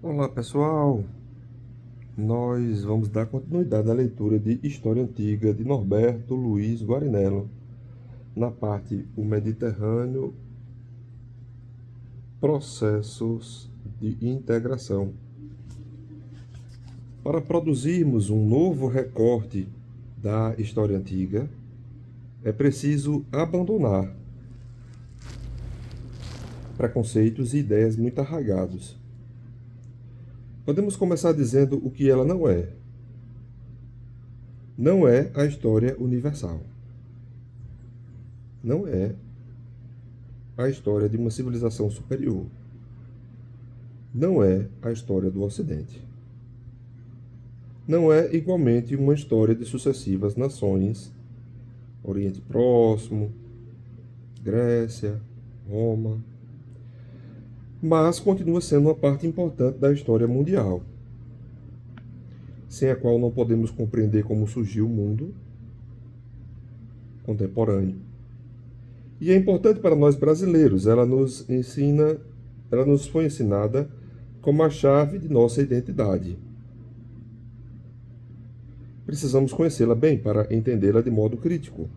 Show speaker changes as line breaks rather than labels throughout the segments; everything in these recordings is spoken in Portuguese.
Olá pessoal, nós vamos dar continuidade à leitura de História Antiga de Norberto Luiz Guarinello, na parte O Mediterrâneo, Processos de Integração. Para produzirmos um novo recorte da História Antiga, é preciso abandonar preconceitos e ideias muito arraigados. Podemos começar dizendo o que ela não é. Não é a história universal. Não é a história de uma civilização superior. Não é a história do Ocidente. Não é igualmente uma história de sucessivas nações, Oriente Próximo, Grécia, Roma, mas continua sendo uma parte importante da história mundial, sem a qual não podemos compreender como surgiu o mundo contemporâneo. E é importante para nós brasileiros, ela nos foi ensinada como a chave de nossa identidade. Precisamos conhecê-la bem para entendê-la de modo crítico.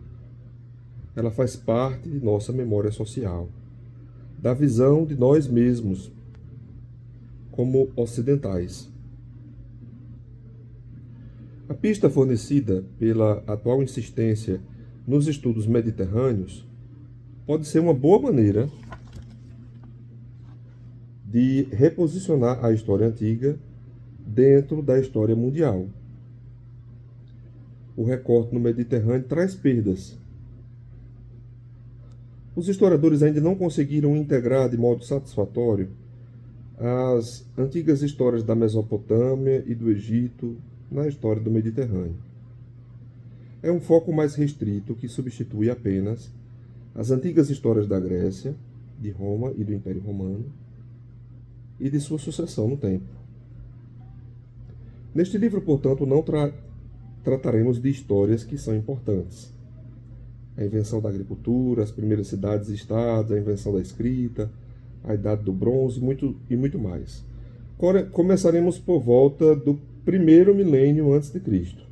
Ela faz parte de nossa memória social, da visão de nós mesmos como ocidentais. A pista fornecida pela atual insistência nos estudos mediterrâneos pode ser uma boa maneira de reposicionar a história antiga dentro da história mundial. O recorte no Mediterrâneo traz perdas. Os historiadores ainda não conseguiram integrar de modo satisfatório as antigas histórias da Mesopotâmia e do Egito na história do Mediterrâneo. É um foco mais restrito que substitui apenas as antigas histórias da Grécia, de Roma e do Império Romano e de sua sucessão no tempo. Neste livro, portanto, não trataremos de histórias que são importantes. A invenção da agricultura, as primeiras cidades e estados, a invenção da escrita, a idade do bronze e muito mais. Começaremos por volta do primeiro milênio antes de Cristo.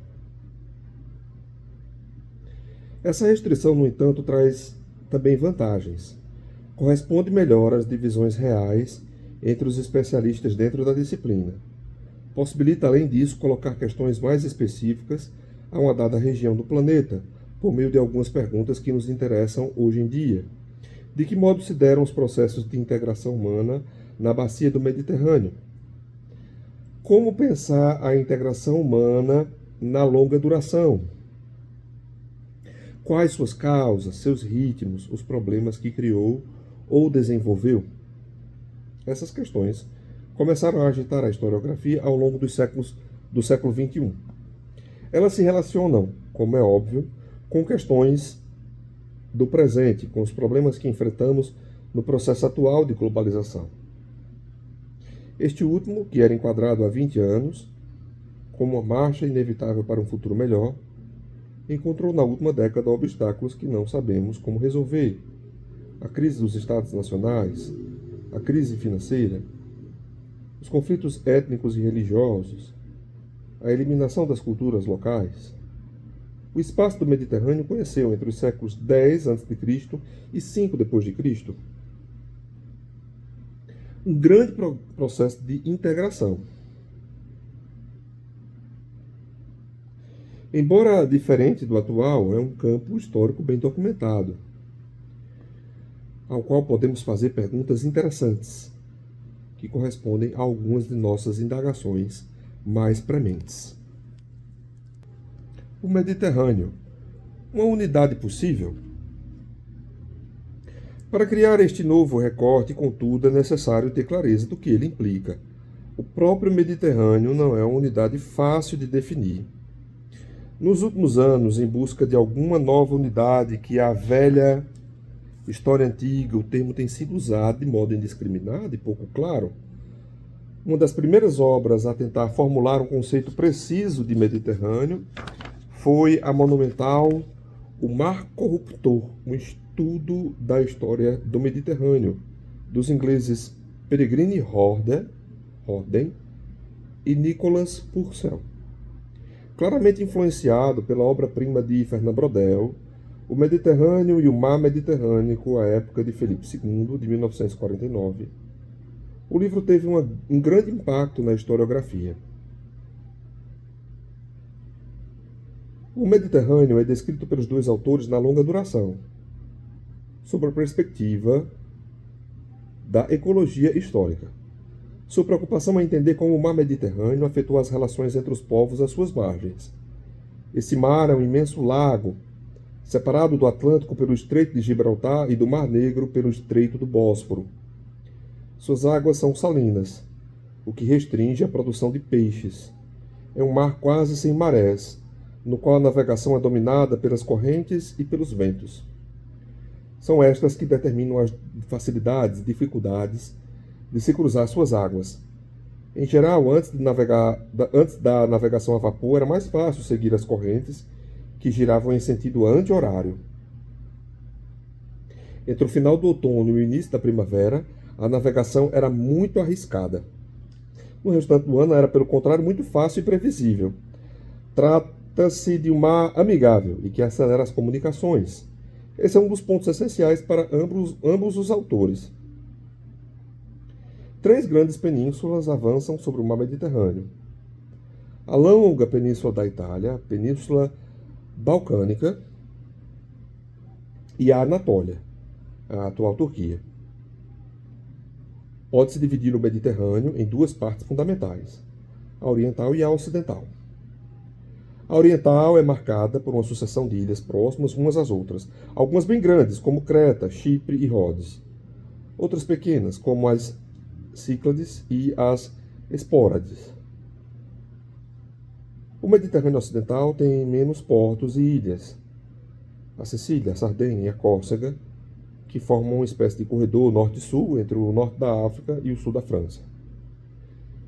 Essa restrição, no entanto, traz também vantagens. Corresponde melhor às divisões reais entre os especialistas dentro da disciplina. Possibilita, além disso, colocar questões mais específicas a uma dada região do planeta, por meio de algumas perguntas que nos interessam hoje em dia. De que modo se deram os processos de integração humana na bacia do Mediterrâneo? Como pensar a integração humana na longa duração? Quais suas causas, seus ritmos, os problemas que criou ou desenvolveu? Essas questões começaram a agitar a historiografia ao longo do século XXI. Elas se relacionam, como é óbvio, com questões do presente, com os problemas que enfrentamos no processo atual de globalização. Este último, que era enquadrado há 20 anos como uma marcha inevitável para um futuro melhor, encontrou na última década obstáculos que não sabemos como resolver. A crise dos estados nacionais, a crise financeira, os conflitos étnicos e religiosos, a eliminação das culturas locais. O espaço do Mediterrâneo conheceu entre os séculos X a.C. e V d.C. um grande processo de integração. Embora diferente do atual, é um campo histórico bem documentado, ao qual podemos fazer perguntas interessantes, que correspondem a algumas de nossas indagações mais prementes. O Mediterrâneo, uma unidade possível? Para criar este novo recorte, contudo, é necessário ter clareza do que ele implica. O próprio Mediterrâneo não é uma unidade fácil de definir. Nos últimos anos, em busca de alguma nova unidade que a velha história antiga, o termo tem sido usado de modo indiscriminado e pouco claro. Uma das primeiras obras a tentar formular um conceito preciso de Mediterrâneo foi a monumental O Mar Corruptor, um estudo da história do Mediterrâneo, dos ingleses Peregrine e Horder, Horden e Nicolas Purcell. Claramente influenciado pela obra-prima de Fernand Braudel, O Mediterrâneo e o Mar Mediterrâneo, à época de Felipe II, de 1949, o livro teve um grande impacto na historiografia. O Mediterrâneo é descrito pelos dois autores na longa duração, sob a perspectiva da ecologia histórica. Sua preocupação é entender como o mar Mediterrâneo afetou as relações entre os povos às suas margens. Esse mar é um imenso lago, separado do Atlântico pelo Estreito de Gibraltar e do Mar Negro pelo Estreito do Bósforo. Suas águas são salinas, o que restringe a produção de peixes. É um mar quase sem marés, no qual a navegação é dominada pelas correntes e pelos ventos. São estas que determinam as facilidades e dificuldades de se cruzar suas águas. Em geral, antes da navegação a vapor, era mais fácil seguir as correntes que giravam em sentido anti-horário. Entre o final do outono e o início da primavera, a navegação era muito arriscada. No restante do ano era, pelo contrário, muito fácil e previsível. Trata-se de um mar amigável e que acelera as comunicações. Esse é um dos pontos essenciais para ambos os autores. 3 grandes penínsulas avançam sobre o mar Mediterrâneo. A longa península da Itália, a Península Balcânica e a Anatólia, a atual Turquia. Pode-se dividir o Mediterrâneo em 2 partes fundamentais, a oriental e a ocidental. A oriental é marcada por uma sucessão de ilhas próximas umas às outras, algumas bem grandes, como Creta, Chipre e Rhodes. Outras pequenas, como as Cíclades e as Hespórades. O Mediterrâneo ocidental tem menos portos e ilhas. A Sicília, a Sardenha e a Córcega, que formam uma espécie de corredor norte-sul entre o norte da África e o sul da França.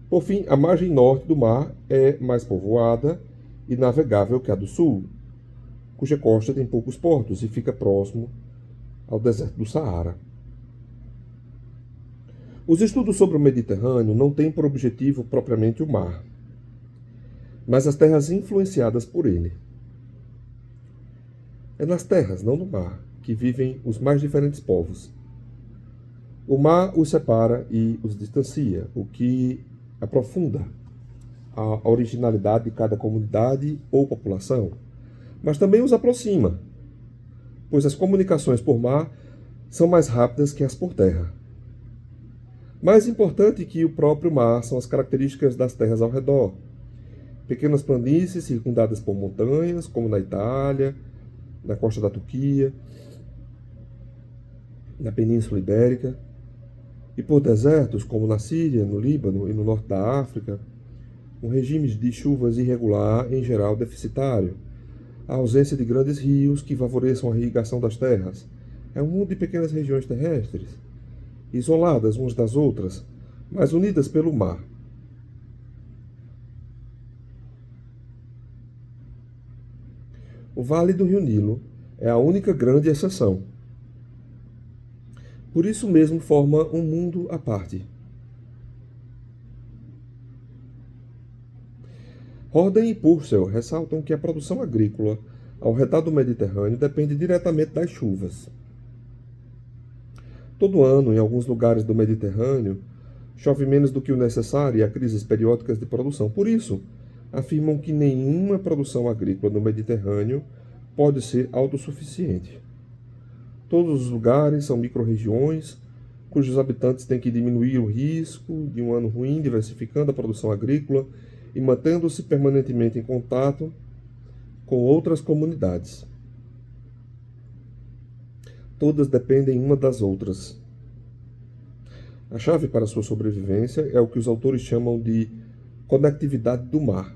Por fim, a margem norte do mar é mais povoada e navegável que a do sul, cuja costa tem poucos portos e fica próximo ao deserto do Saara. Os estudos sobre o Mediterrâneo não têm por objetivo propriamente o mar, mas as terras influenciadas por ele. É nas terras, não no mar, que vivem os mais diferentes povos. O mar os separa e os distancia, o que aprofunda a originalidade de cada comunidade ou população, mas também os aproxima, pois as comunicações por mar são mais rápidas que as por terra. Mais importante que o próprio mar são as características das terras ao redor. Pequenas planícies circundadas por montanhas, como na Itália, na costa da Turquia, na Península Ibérica, e por desertos, como na Síria, no Líbano e no norte da África, com regimes de chuvas irregular, em geral deficitário, a ausência de grandes rios que favoreçam a irrigação das terras. É um mundo de pequenas regiões terrestres, isoladas umas das outras, mas unidas pelo mar. O Vale do Rio Nilo é a única grande exceção. Por isso mesmo forma um mundo à parte. Horden e Purcell ressaltam que a produção agrícola ao redor do Mediterrâneo depende diretamente das chuvas. Todo ano, em alguns lugares do Mediterrâneo, chove menos do que o necessário e há crises periódicas de produção. Por isso, afirmam que nenhuma produção agrícola no Mediterrâneo pode ser autossuficiente. Todos os lugares são micro-regiões, cujos habitantes têm que diminuir o risco de um ano ruim, diversificando a produção agrícola e mantendo-se permanentemente em contato com outras comunidades. Todas dependem uma das outras. A chave para sua sobrevivência é o que os autores chamam de conectividade do mar.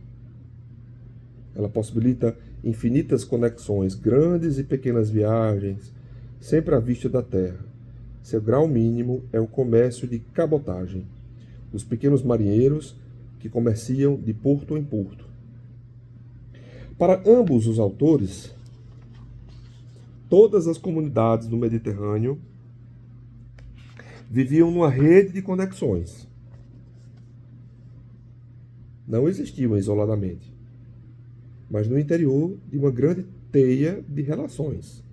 Ela possibilita infinitas conexões, grandes e pequenas viagens, sempre à vista da terra. Seu grau mínimo é o comércio de cabotagem, os pequenos marinheiros que comerciam de porto em porto. Para ambos os autores, todas as comunidades do Mediterrâneo viviam numa rede de conexões. não existiam isoladamente, mas no interior de uma grande teia de relações.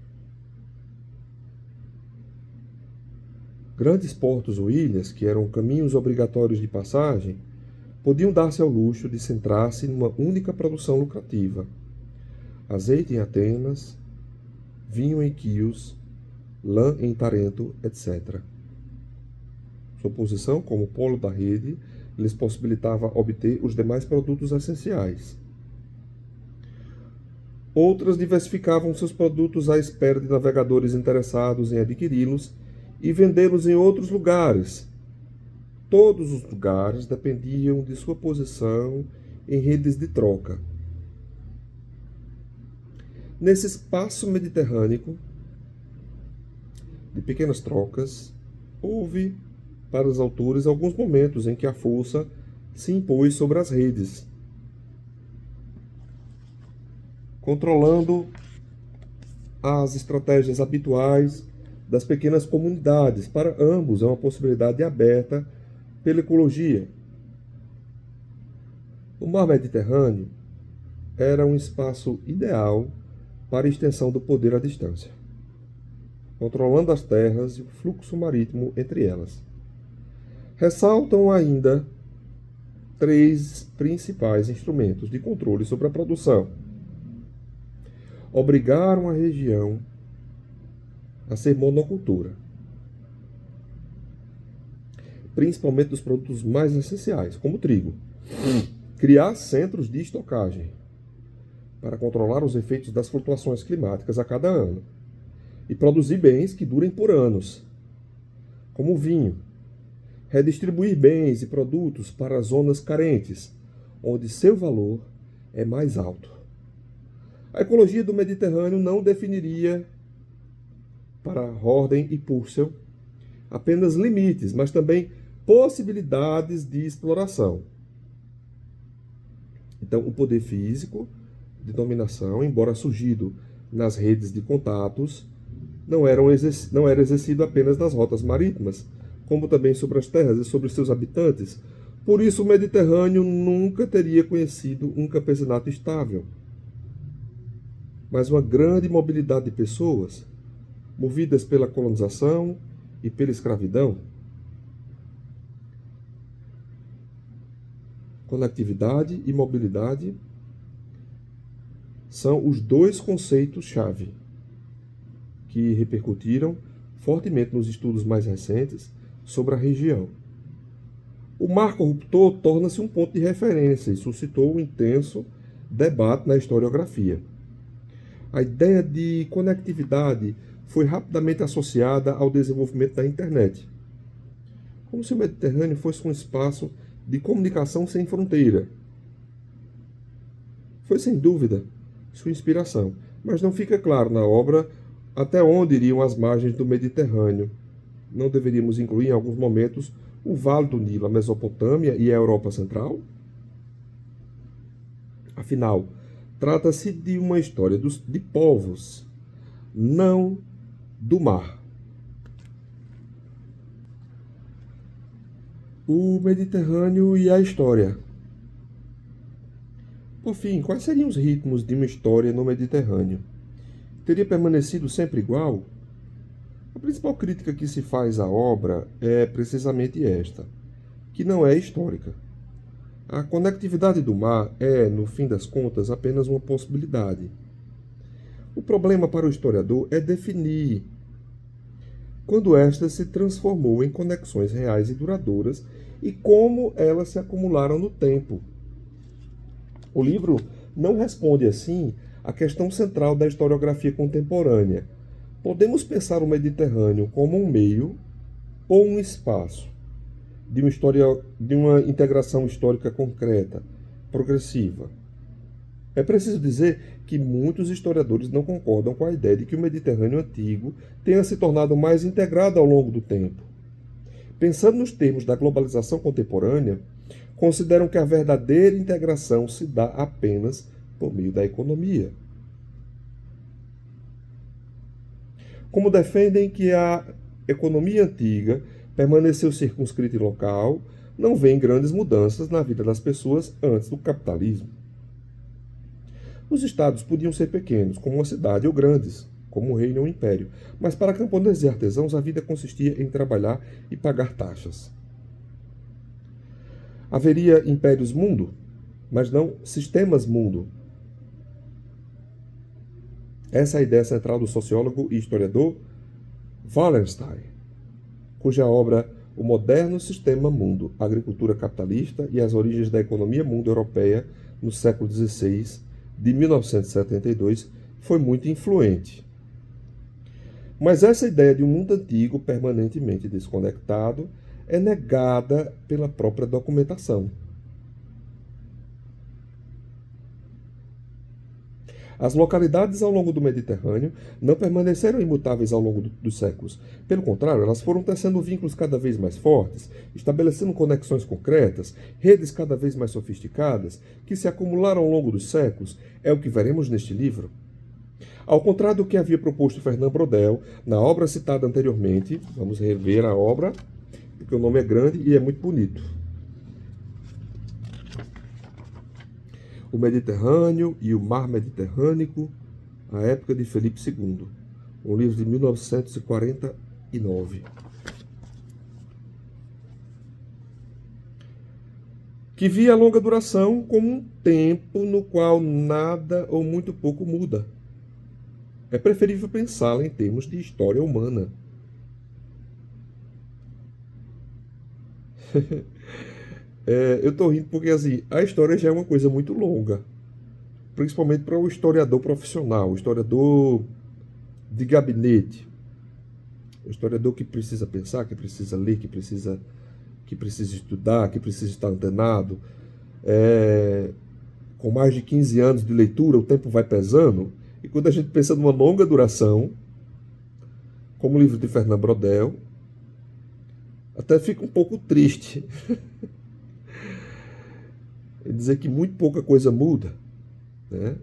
Grandes portos ou ilhas, que eram caminhos obrigatórios de passagem, podiam dar-se ao luxo de centrar-se numa única produção lucrativa: azeite em Atenas, vinho em Quios, lã em Tarento, etc. Sua posição como polo da rede lhes possibilitava obter os demais produtos essenciais. Outras diversificavam seus produtos à espera de navegadores interessados em adquiri-los e vendê-los em outros lugares. Todos os lugares dependiam de sua posição em redes de troca. Nesse espaço mediterrâneo de pequenas trocas, houve, para os autores, alguns momentos em que a força se impôs sobre as redes, controlando as estratégias habituais das pequenas comunidades. Para ambos é uma possibilidade aberta pela ecologia. O mar Mediterrâneo era um espaço ideal para a extensão do poder à distância, controlando as terras e o fluxo marítimo entre elas. Ressaltam ainda 3 principais instrumentos de controle sobre a produção. Obrigaram a região a ser monocultura, principalmente dos produtos mais essenciais, como o trigo. Criar centros de estocagem para controlar os efeitos das flutuações climáticas a cada ano e produzir bens que durem por anos, como o vinho. Redistribuir bens e produtos para as zonas carentes, onde seu valor é mais alto. A ecologia do Mediterrâneo não definiria para Horden e Purcell apenas limites, mas também possibilidades de exploração. Então, o poder físico de dominação, embora surgido nas redes de contatos, não era exercido apenas nas rotas marítimas, como também sobre as terras e sobre seus habitantes. Por isso, o Mediterrâneo nunca teria conhecido um campesinato estável, mas uma grande mobilidade de pessoas, movidas pela colonização e pela escravidão. Conectividade e mobilidade são os 2 conceitos-chave que repercutiram fortemente nos estudos mais recentes sobre a região. O mar corruptor torna-se um ponto de referência e suscitou um intenso debate na historiografia. A ideia de conectividade foi rapidamente associada ao desenvolvimento da internet, como se o Mediterrâneo fosse um espaço de comunicação sem fronteira. Foi, sem dúvida, sua inspiração, mas não fica claro na obra até onde iriam as margens do Mediterrâneo. Não deveríamos incluir, em alguns momentos, o Vale do Nilo, a Mesopotâmia e a Europa Central? Afinal, trata-se de uma história de povos, não do mar. O Mediterrâneo e a história. Por fim, quais seriam os ritmos de uma história no Mediterrâneo? Teria permanecido sempre igual? A principal crítica que se faz à obra é precisamente esta, que não é histórica. A conectividade do mar é, no fim das contas, apenas uma possibilidade. O problema para o historiador é definir quando esta se transformou em conexões reais e duradouras e como elas se acumularam no tempo. O livro não responde, assim, à questão central da historiografia contemporânea. Podemos pensar o Mediterrâneo como um meio ou um espaço de uma integração histórica concreta, progressiva. É preciso dizer que muitos historiadores não concordam com a ideia de que o Mediterrâneo antigo tenha se tornado mais integrado ao longo do tempo. Pensando nos termos da globalização contemporânea, consideram que a verdadeira integração se dá apenas por meio da economia. Como defendem que a economia antiga permaneceu circunscrita e local, não vêem grandes mudanças na vida das pessoas antes do capitalismo. Os estados podiam ser pequenos, como uma cidade, ou grandes, como um reino ou um império, mas para camponeses e artesãos a vida consistia em trabalhar e pagar taxas. Haveria impérios mundo, mas não sistemas mundo. Essa é a ideia central do sociólogo e historiador Wallenstein, cuja obra O Moderno Sistema Mundo, a Agricultura Capitalista e as Origens da Economia Mundo Europeia no século XVI, de 1972, foi muito influente. Mas essa ideia de um mundo antigo permanentemente desconectado é negada pela própria documentação. As localidades ao longo do Mediterrâneo não permaneceram imutáveis ao longo dos séculos. Pelo contrário, elas foram tecendo vínculos cada vez mais fortes, estabelecendo conexões concretas, redes cada vez mais sofisticadas, que se acumularam ao longo dos séculos. É o que veremos neste livro. Ao contrário do que havia proposto Fernand Braudel na obra citada anteriormente, vamos rever a obra, porque o nome é grande e é muito bonito. O Mediterrâneo e o Mar Mediterrâneo, a época de Felipe II, um livro de 1949. Que via a longa duração como um tempo no qual nada ou muito pouco muda. É preferível pensá-la em termos de história humana. Eu estou rindo porque assim, a história já é uma coisa muito longa, principalmente para o historiador profissional, o historiador de gabinete, o historiador que precisa pensar, que precisa ler, que precisa estudar, que precisa estar antenado. Com mais de 15 anos de leitura, o tempo vai pesando, e quando a gente pensa numa longa duração, como o livro de Fernand Braudel, até fica um pouco triste. Dizer que muito pouca coisa muda, né?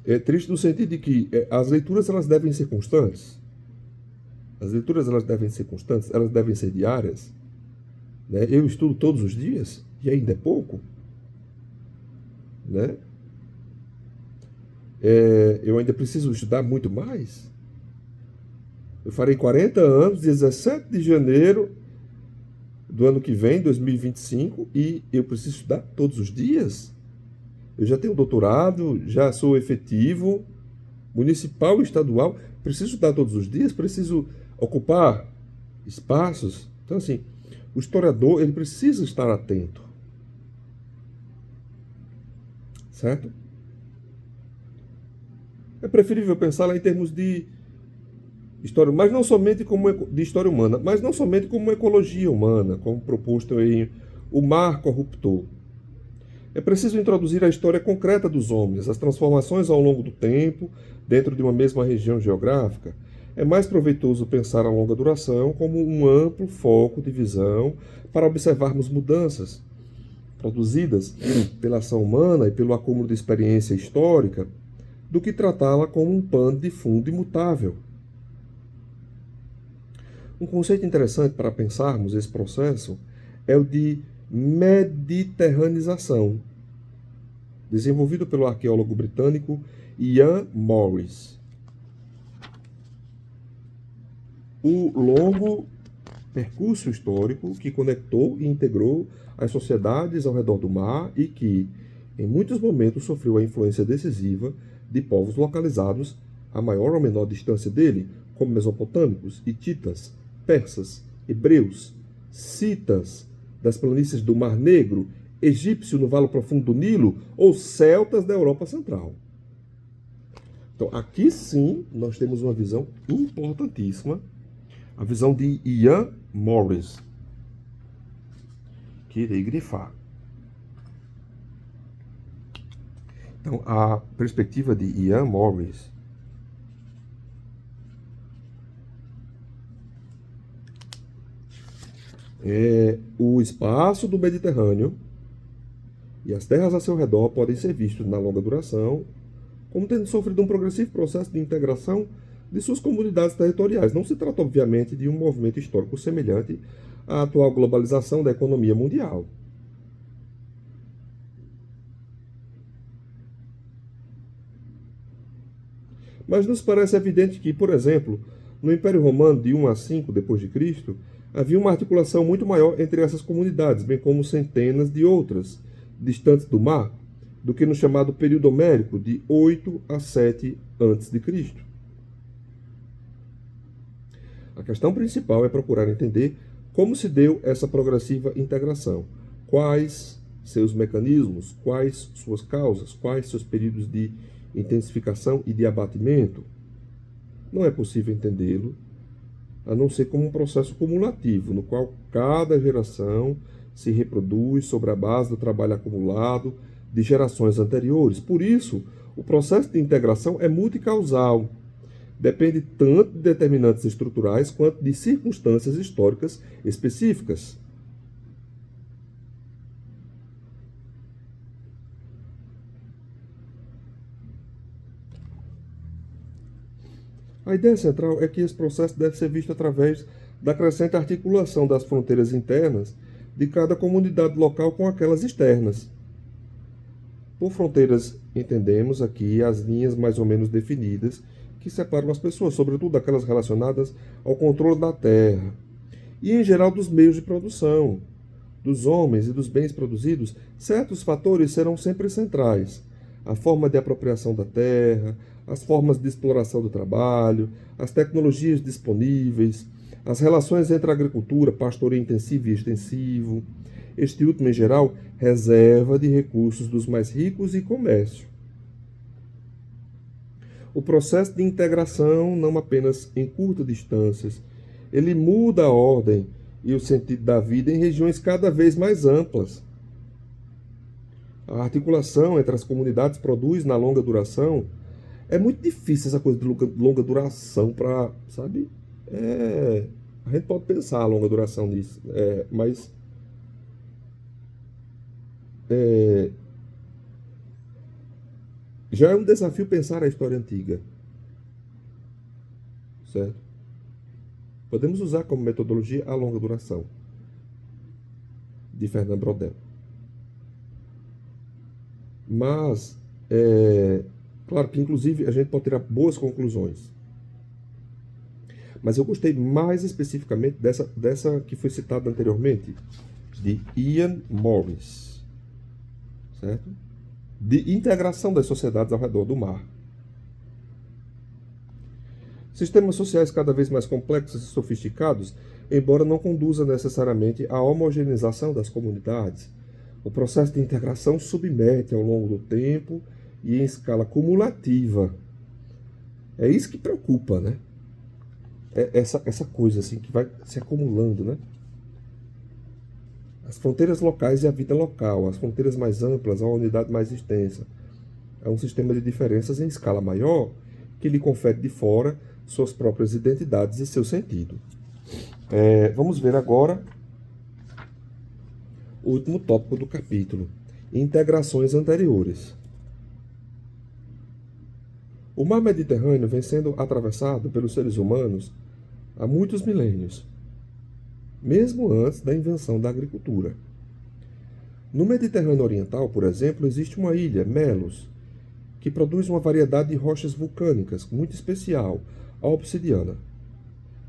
É triste no sentido de que as leituras elas devem ser constantes. As leituras elas devem ser constantes, elas devem ser diárias, né? Eu estudo todos os dias e ainda é pouco, né? Eu ainda preciso estudar muito mais. Eu farei 40 anos, 17 de janeiro do ano que vem, 2025, e eu preciso estudar todos os dias. Eu já tenho doutorado, já sou efetivo, municipal e estadual, preciso estudar todos os dias, preciso ocupar espaços. Então, assim, o historiador, ele precisa estar atento. Certo? É preferível pensar lá em termos de história, mas não somente como de história humana, mas não somente como ecologia humana, como proposto em O Mar Corruptor. É preciso introduzir a história concreta dos homens, as transformações ao longo do tempo, dentro de uma mesma região geográfica. É mais proveitoso pensar a longa duração como um amplo foco de visão para observarmos mudanças produzidas pela ação humana e pelo acúmulo de experiência histórica, do que tratá-la como um pano de fundo imutável. Um conceito interessante para pensarmos esse processo é o de mediterranização, desenvolvido pelo arqueólogo britânico Ian Morris. O longo percurso histórico que conectou e integrou as sociedades ao redor do mar e que, em muitos momentos, sofreu a influência decisiva de povos localizados a maior ou menor distância dele, como mesopotâmicos, hititas, persas, hebreus, citas das planícies do Mar Negro, egípcio no Vale Profundo do Nilo ou celtas da Europa Central. Então, aqui sim, nós temos uma visão importantíssima, a visão de Ian Morris, que irei grifar. Então, a perspectiva de Ian Morris o espaço do Mediterrâneo e as terras a seu redor podem ser vistos na longa duração como tendo sofrido um progressivo processo de integração de suas comunidades territoriais. Não se trata, obviamente, de um movimento histórico semelhante à atual globalização da economia mundial. Mas nos parece evidente que, por exemplo, no Império Romano de 1 a 5 d.C., havia uma articulação muito maior entre essas comunidades, bem como centenas de outras, distantes do mar, do que no chamado período homérico de 8 a 7 a.C. A questão principal é procurar entender como se deu essa progressiva integração, quais seus mecanismos, quais suas causas, quais seus períodos de intensificação e de abatimento. Não é possível entendê-lo a não ser como um processo cumulativo, no qual cada geração se reproduz sobre a base do trabalho acumulado de gerações anteriores. Por isso, o processo de integração é multicausal. Depende tanto de determinantes estruturais quanto de circunstâncias históricas específicas. A ideia central é que esse processo deve ser visto através da crescente articulação das fronteiras internas de cada comunidade local com aquelas externas. Por fronteiras, entendemos aqui as linhas mais ou menos definidas que separam as pessoas, sobretudo aquelas relacionadas ao controle da terra e, em geral, dos meios de produção, dos homens e dos bens produzidos. Certos fatores serão sempre centrais: a forma de apropriação da terra, as formas de exploração do trabalho, as tecnologias disponíveis, as relações entre agricultura, pastoreio intensivo e extensivo. Este último, em geral, reserva de recursos dos mais ricos e comércio. O processo de integração não apenas encurta distâncias, ele muda a ordem e o sentido da vida em regiões cada vez mais amplas. A articulação entre as comunidades produz na longa duração. É muito difícil essa coisa de longa duração para, sabe? A gente pode pensar a longa duração nisso, mas já é um desafio pensar a história antiga, certo? Podemos usar como metodologia a longa duração, de Fernand Braudel. Mas, claro que, inclusive, a gente pode tirar boas conclusões. Mas eu gostei mais especificamente dessa que foi citada anteriormente, de Ian Morris, certo? De integração das sociedades ao redor do mar. Sistemas sociais cada vez mais complexos e sofisticados, embora não conduza necessariamente à homogeneização das comunidades. O processo de integração submete ao longo do tempo e em escala cumulativa. É isso que preocupa, né? Essa coisa assim que vai se acumulando, né? As fronteiras locais e a vida local, as fronteiras mais amplas, a unidade mais extensa. É um sistema de diferenças em escala maior que lhe confere de fora suas próprias identidades e seu sentido. Vamos ver agora o último tópico do capítulo: integrações anteriores. O mar Mediterrâneo vem sendo atravessado pelos seres humanos há muitos milênios, mesmo antes da invenção da agricultura. No Mediterrâneo Oriental, por exemplo, existe uma ilha, Melos, que produz uma variedade de rochas vulcânicas muito especial, a obsidiana.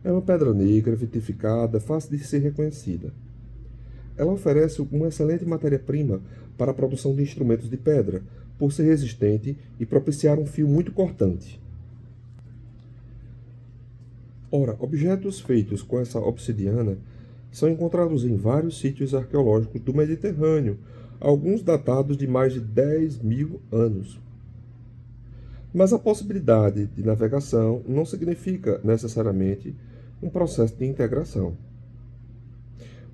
É uma pedra negra, vitrificada, fácil de ser reconhecida. Ela oferece uma excelente matéria-prima para a produção de instrumentos de pedra, por ser resistente e propiciar um fio muito cortante. Ora, objetos feitos com essa obsidiana são encontrados em vários sítios arqueológicos do Mediterrâneo, alguns datados de mais de 10.000 anos. Mas a possibilidade de navegação não significa necessariamente um processo de integração.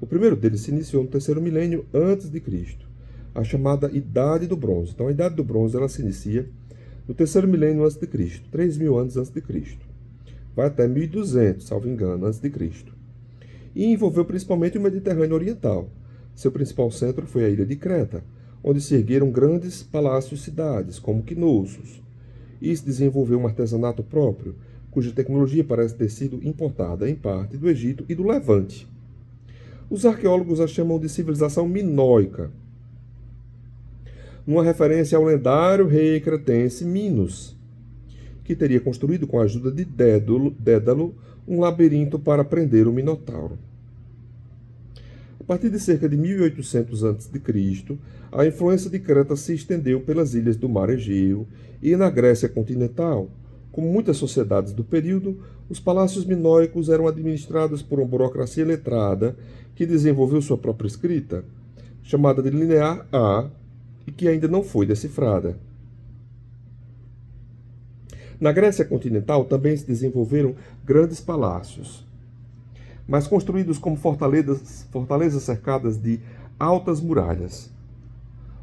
O primeiro deles se iniciou no terceiro milênio antes de Cristo, a chamada Idade do Bronze. Então, a Idade do Bronze ela se inicia no terceiro milênio antes de Cristo, 3.000 anos antes de Cristo. Vai até 1.200, salvo engano, antes de Cristo. E envolveu principalmente o Mediterrâneo Oriental. Seu principal centro foi a ilha de Creta, onde se ergueram grandes palácios-cidades, como Knossos. E se desenvolveu um artesanato próprio, cuja tecnologia parece ter sido importada em parte do Egito e do Levante. Os arqueólogos a chamam de civilização minoica, numa referência ao lendário rei cretense Minos, que teria construído com a ajuda de Dédalo um labirinto para prender o Minotauro. A partir de cerca de 1800 a.C., a influência de Creta se estendeu pelas ilhas do Mar Egeu e na Grécia continental. Como muitas sociedades do período, os palácios minoicos eram administrados por uma burocracia letrada que desenvolveu sua própria escrita, chamada de Linear A, e que ainda não foi decifrada. Na Grécia continental também se desenvolveram grandes palácios, mas construídos como fortalezas cercadas de altas muralhas.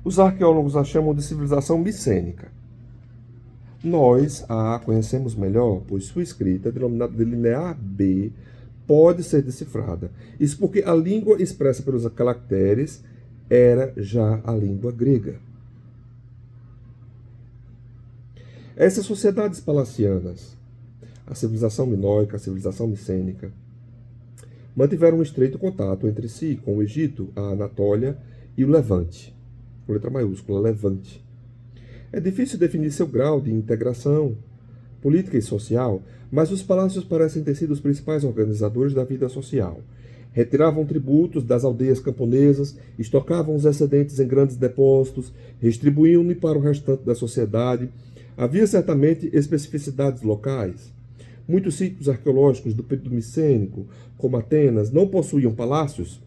Os arqueólogos a chamam de civilização micênica. Nós a conhecemos melhor, pois sua escrita, denominada de Linear B, pode ser decifrada. Isso porque a língua expressa pelos caracteres era já a língua grega. Essas sociedades palacianas, a civilização minoica, a civilização micênica, mantiveram um estreito contato entre si com o Egito, a Anatólia e o Levante, com letra maiúscula, Levante. É difícil definir seu grau de integração política e social, mas os palácios parecem ter sido os principais organizadores da vida social. Retiravam tributos das aldeias camponesas, estocavam os excedentes em grandes depósitos, distribuíam-no para o restante da sociedade. Havia certamente especificidades locais. Muitos sítios arqueológicos do período micênico, como Atenas, não possuíam palácios.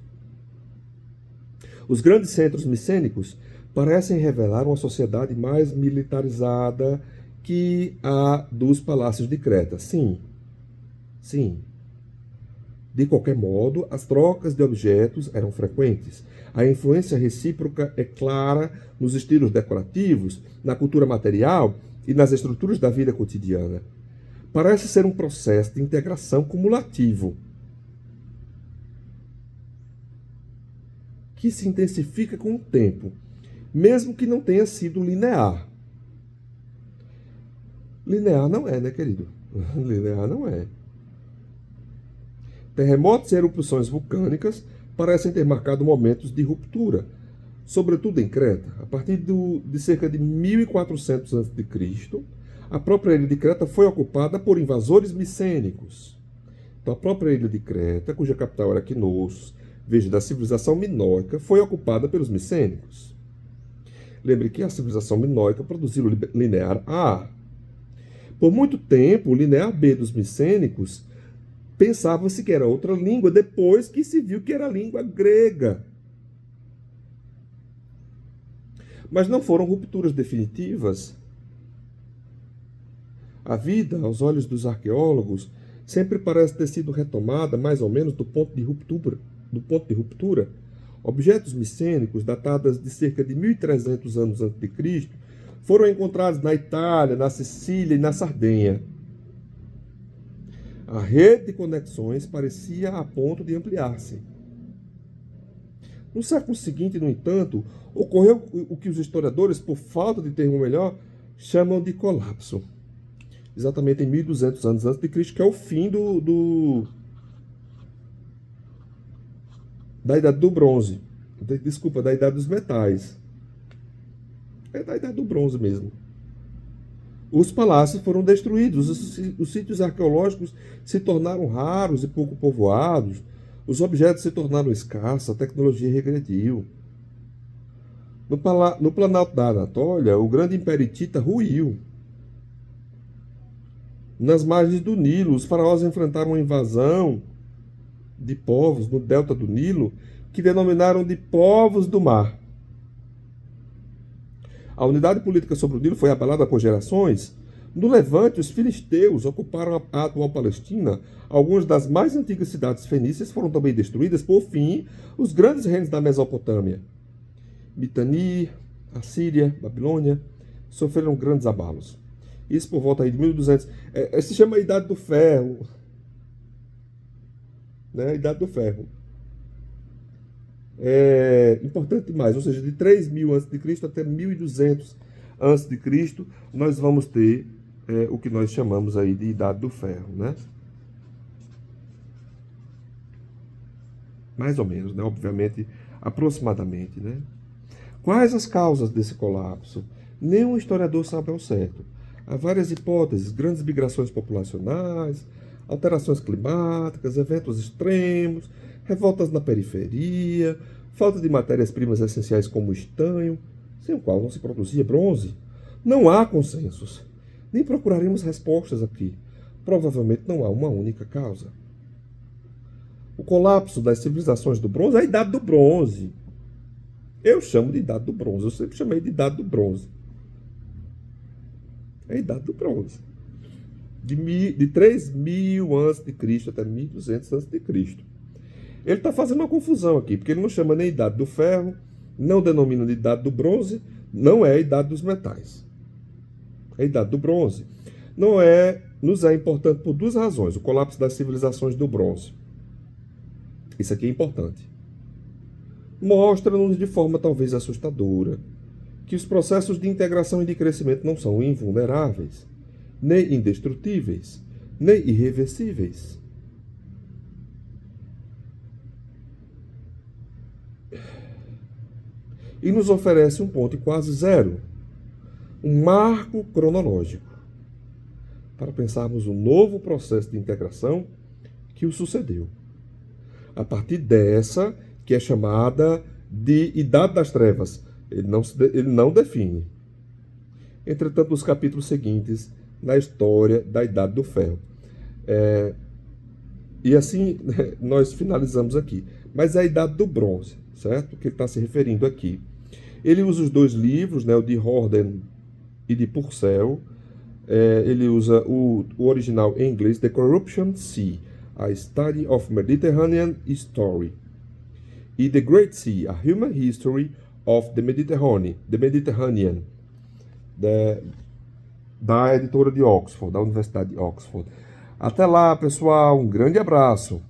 Os grandes centros micênicos parecem revelar uma sociedade mais militarizada que a dos palácios de Creta. Sim. De qualquer modo, as trocas de objetos eram frequentes. A influência recíproca é clara nos estilos decorativos, na cultura material e nas estruturas da vida cotidiana. Parece ser um processo de integração cumulativo, que se intensifica com o tempo, mesmo que não tenha sido linear. Linear não é, né, querido? Linear não é. Terremotos e erupções vulcânicas parecem ter marcado momentos de ruptura, sobretudo em Creta. A partir de cerca de 1400 a.C., a própria ilha de Creta foi ocupada por invasores micênicos. Então, a própria ilha de Creta, cuja capital era Knossos, veja, da civilização minoica, foi ocupada pelos micênicos. Lembre que a civilização minoica produziu o linear A. Por muito tempo, o linear B dos micênicos pensava-se que era outra língua, depois que se viu que era a língua grega. Mas não foram rupturas definitivas. A vida, aos olhos dos arqueólogos, sempre parece ter sido retomada mais ou menos do ponto de ruptura. Objetos micênicos, datados de cerca de 1300 anos antes de Cristo, foram encontrados na Itália, na Sicília e na Sardenha. A rede de conexões parecia a ponto de ampliar-se. No século seguinte, no entanto, ocorreu o que os historiadores, por falta de termo melhor, chamam de colapso. Exatamente em 1200 anos antes de Cristo, que é o fim da Idade do Bronze. Desculpa, da Idade dos Metais. É da Idade do Bronze mesmo. Os palácios foram destruídos, os sítios arqueológicos se tornaram raros e pouco povoados, os objetos se tornaram escassos, a tecnologia regrediu. No Planalto da Anatólia, o grande Império Hitita ruiu. Nas margens do Nilo, os faraós enfrentaram uma invasão de povos no delta do Nilo, que denominaram de povos do mar. A unidade política sobre o Nilo foi abalada por gerações. No Levante, os filisteus ocuparam a atual Palestina. Algumas das mais antigas cidades fenícias foram também destruídas. Por fim, os grandes reinos da Mesopotâmia, Mitanni, Assíria, Babilônia, sofreram grandes abalos. Isso por volta aí de 1200. Se chama a Idade do Ferro. Né? A Idade do Ferro. É importante demais, ou seja, de 3000 a.C. até 1200 a.C., nós vamos ter o que nós chamamos aí de Idade do Ferro, né? Mais ou menos, né? Obviamente, aproximadamente, né? Quais as causas desse colapso? Nenhum historiador sabe ao certo. Há várias hipóteses: grandes migrações populacionais, alterações climáticas, eventos extremos, revoltas na periferia, falta de matérias-primas essenciais como o estanho, sem o qual não se produzia bronze. Não há consensos. Nem procuraremos respostas aqui. Provavelmente não há uma única causa. O colapso das civilizações do bronze é a Idade do Bronze. Eu chamo de Idade do Bronze. Eu sempre chamei de Idade do Bronze. É a Idade do Bronze. De 3000 a.C. até 1200 a.C. Ele está fazendo uma confusão aqui, porque ele não chama nem Idade do Ferro, não denomina de Idade do Bronze, não é a Idade dos Metais. É a Idade do Bronze. Nos é importante por duas razões. O colapso das civilizações do bronze. Isso aqui é importante. Mostra-nos de forma talvez assustadora que os processos de integração e de crescimento não são invulneráveis, nem indestrutíveis, nem irreversíveis. E nos oferece um ponto quase zero, um marco cronológico, para pensarmos o novo processo de integração que o sucedeu. A partir dessa, que é chamada de Idade das Trevas. Ele não define. Entretanto, nos capítulos seguintes, na história da Idade do Ferro. E assim nós finalizamos aqui. Mas é a Idade do Bronze, certo? Que ele está se referindo aqui. Ele usa os dois livros, né, o de Horden e de Purcell. Ele usa o original em inglês, The Corruption Sea, A Study of Mediterranean History. E The Great Sea, A Human History of the Mediterranean, da editora de Oxford, da Universidade de Oxford. Até lá, pessoal. Um grande abraço.